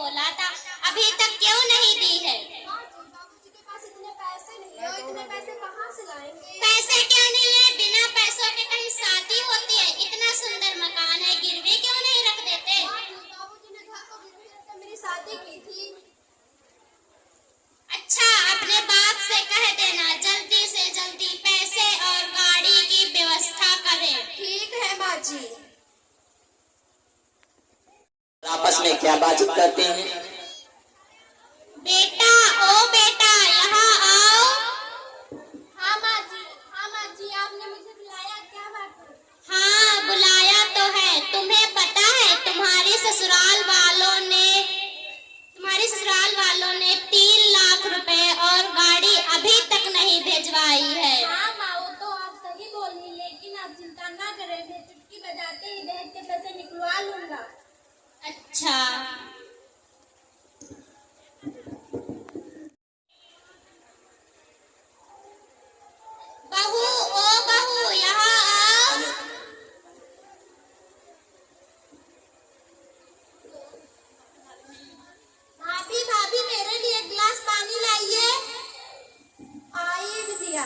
बोला था, अभी तक क्यों नहीं दी है? बाबूजी के पास इतने पैसे नहीं है, इतने पैसे कहाँ से लाएंगे? पैसे क्यों नहीं है? बिना पैसों के कहीं शादी होती है? इतना सुंदर मकान है, गिरवी क्यों नहीं रख देते? बाबूजी ने घर को गिरवी रखकर मेरी शादी की थी। अच्छा, अपने बाप से कह देना जल्दी से जल्दी पैसे और गाड़ी की व्यवस्था करे। ठीक है माँ जी। आपस में क्या बातचीत करते हैं? बेटा, ओ बेटा, यहाँ आओ। हाँ माँ जी, आपने मुझे बुलाया, क्या बात है? हाँ, बुलाया तो है। तुम्हें पता है तुम्हारे ससुराल वालों ने 3 लाख रुपए और गाड़ी अभी तक नहीं भिजवाई है। हाँ माँ, वो तो आप सही बोली, लेकिन आप चिंता ना करें, मैं चुटकी बजाते ही दहेज के पैसे निकलवा लूंगा। अच्छा, बहू, ओ बहू, यहाँ आओ। भाभी मेरे लिए एक गिलास पानी लाइए। आइए बिटिया।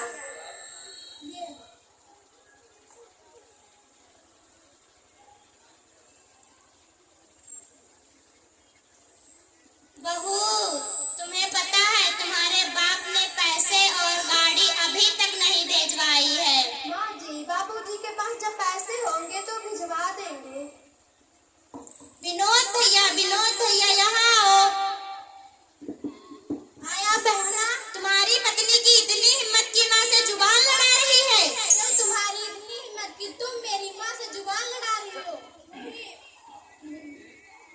बहू, तुम्हें पता है तुम्हारे बाप ने पैसे और गाड़ी अभी तक नहीं भिजवाई है। माँ जी, बाबूजी के पास जब पैसे होंगे तो भिजवा देंगे। विनोद भैया यहाँ आओ। आया बहना। तुम्हारी पत्नी की इतनी हिम्मत की माँ से जुबान लड़ा रही है। जब तुम्हारी इतनी हिम्मत की तुम मेरी माँ से जुबान लड़ा रही हो।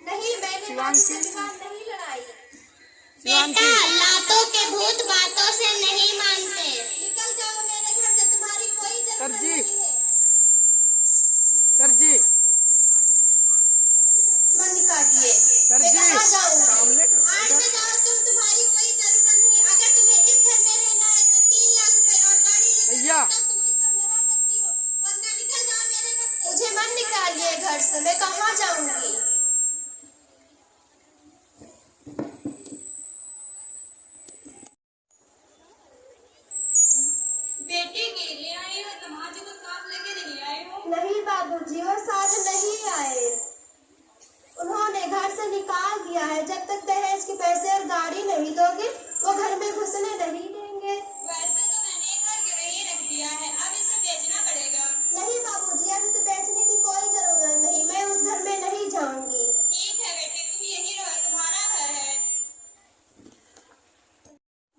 नहीं, मैंने माँ से जुबान नहीं लड़ाई। बेटा, लातों के भूत बातों से नहीं मानते। निकल जाओ मेरे घर से, तुम्हारी कोई जरूरत नहीं है। सर जी, मन निकालिए। सर मैं जी, कहाँ जाऊँगी? सामने आज से जाओ तुम, तुम्हारी कोई जरूरत नहीं। अगर तुम्हें इस घर में रहना है तो 3 लाख रुपए और गाड़ी लेकर भैया। तब तुम इस घर में रह सकती हो, वरना निकल जाओ मेरे घर से। मुझे मन निकालिए घर से, मैं कहाँ जाऊँगी? बेटी के ले आई हो, दमाद को साथ लेके नहीं आए हो? नहीं बाबूजी, वो साथ नहीं आए। उन्होंने घर से निकाल दिया है। जब तक दहेज के पैसे और गाड़ी नहीं दोगे वो घर में घुसने नहीं देंगे। वैसे तो मैंने घर गिरवी रख दिया है, अब इसे बेचना पड़ेगा। नहीं बाबूजी, अब इसे बेचने की कोई जरूरत नहीं, मैं उस घर में नहीं जाऊंगी। ठीक है बेटे, तुम यही रहो, तुम्हारा घर है।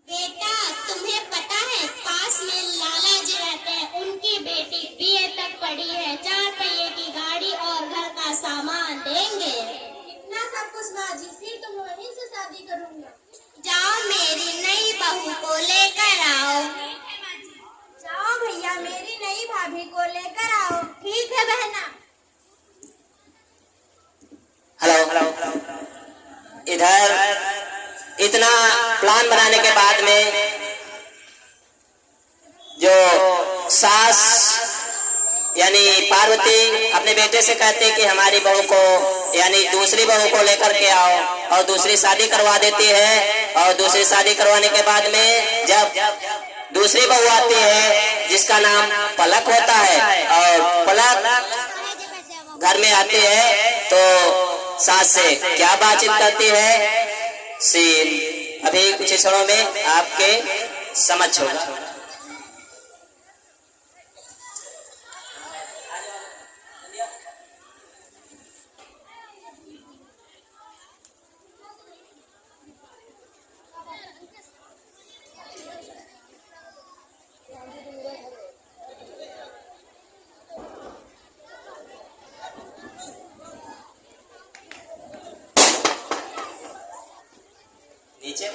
बेटा, तुम्हें पता है पास में लाला जी रहते हैं, उनकी बेटी बीए तक पढ़ी है, 4 पहिए की गाड़ी और घर का सामान देंगे। इतना सब कुछ माँ जी, फिर तो मैं वहीं से शादी करूंगा। जाओ मेरी नई बहू को लेकर आओ। जाओ भैया, मेरी नई भाभी को लेकर आओ। ठीक है बहना। हेलो, इधर इतना प्लान बनाने के बाद में जो सास यानी पार्वती अपने बेटे से कहते कि हमारी बहू को यानी दूसरी बहू को लेकर के आओ, और दूसरी शादी करवा देती है। और दूसरी शादी करवाने के बाद में जब दूसरी बहू आती है जिसका नाम पलक होता है, और पलक घर में आती है तो सास से क्या बातचीत करती है सीन अभी कुछ क्षणों में आपके समझ होगा। नीचे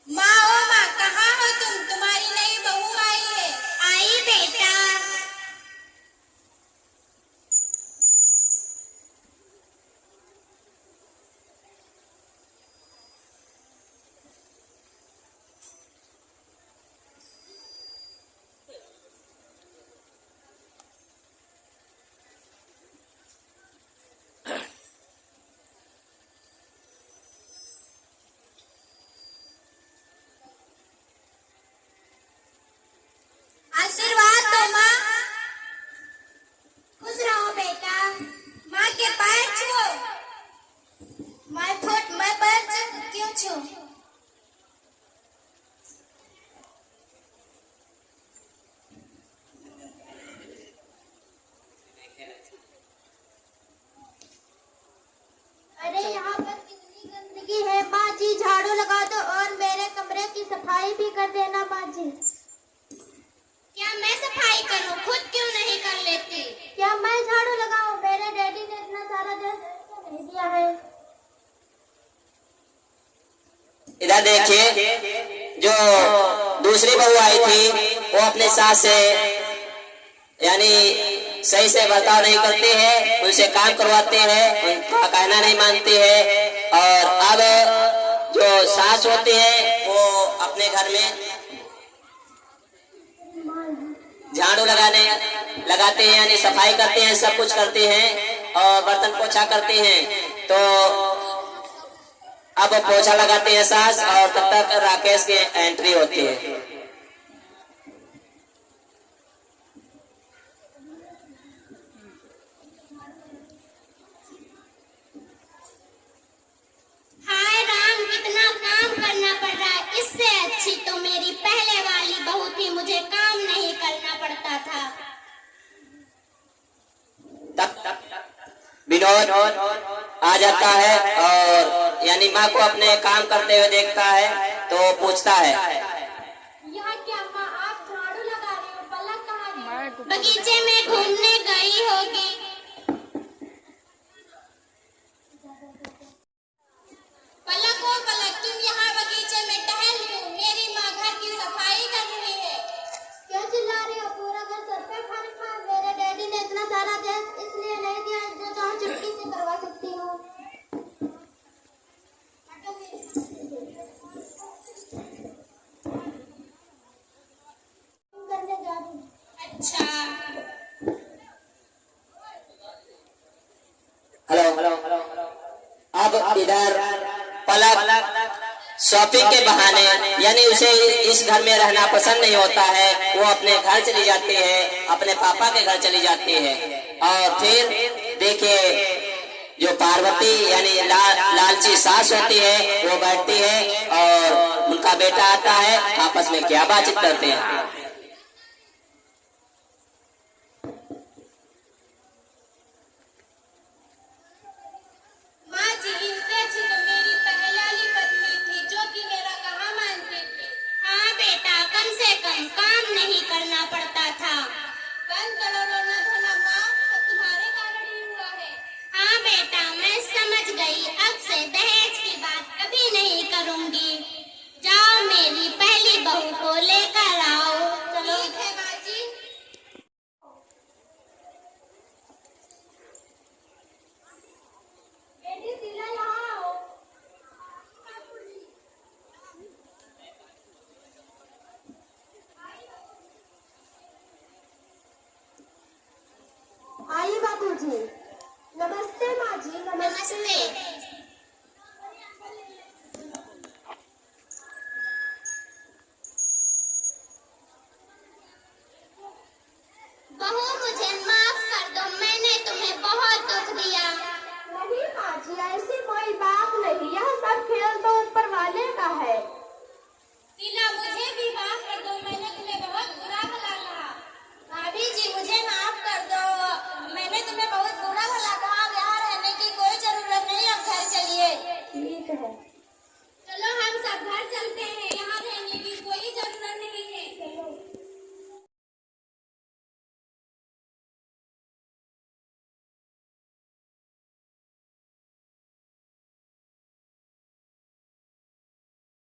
माँ, ओ माँ, कहाँ हो तुम? तुम्हारी नई बहू आई है। आई बेटा। सफाई भी कर देना माँ जी। क्या मैं सफाई करूं? खुद क्यों नहीं कर लेती? क्या मैं झाड़ू लगाऊं? मेरे डैडी ने इतना सारा दहेज नहीं दिया है। इधर देखिए, जो दूसरी बहू आई थी वो अपने सास से यानी सही से बर्ताव नहीं करती है, उनसे काम करवाते हैं, उनका कहना नहीं मानती है। और अब जो सास होती है वो अपने घर में झाड़ू लगाते हैं, यानी सफाई करते हैं, सब कुछ करते हैं और बर्तन पोछा करते हैं। तो अब पोछा लगाते हैं सास, और तब तक राकेश की एंट्री होती है। हाय राम, कितना काम करना पड़ रहा है। इससे अच्छी तो मेरी पहले वाली बहू थी, मुझे काम नहीं करना पड़ता था। तब विनोद आ जाता है और यानी माँ को अपने काम करते हुए देखता है तो पूछता है, यहाँ क्या माँ आप झाड़ू लगा रही हो? पलक कहाँ गई? बगीचे में घूमने गई होगी। पलक ओ पलक, तुम यहाँ बगीचे में टहल रही हो, मेरी माँ घर की सफाई कर रही है। क्यों चिल्ला रही हो? पूरा घर सर पे खा। मेरे डैडी ने इतना सारा दहेज इसलिए नहीं दिया, जो चाहूँ चुटकी से करवा सकती हूँ। करने जा रही हूँ। अच्छा, हेलो। अब इधर पलक शॉपिंग के बहाने, यानी उसे इस घर में रहना पसंद नहीं होता है, वो अपने घर चली जाती है, अपने पापा के घर चली जाती है। और फिर देखिए, जो पार्वती यानी लालची सास होती है वो बैठती है और उनका बेटा आता है, आपस में क्या बातचीत करते हैं।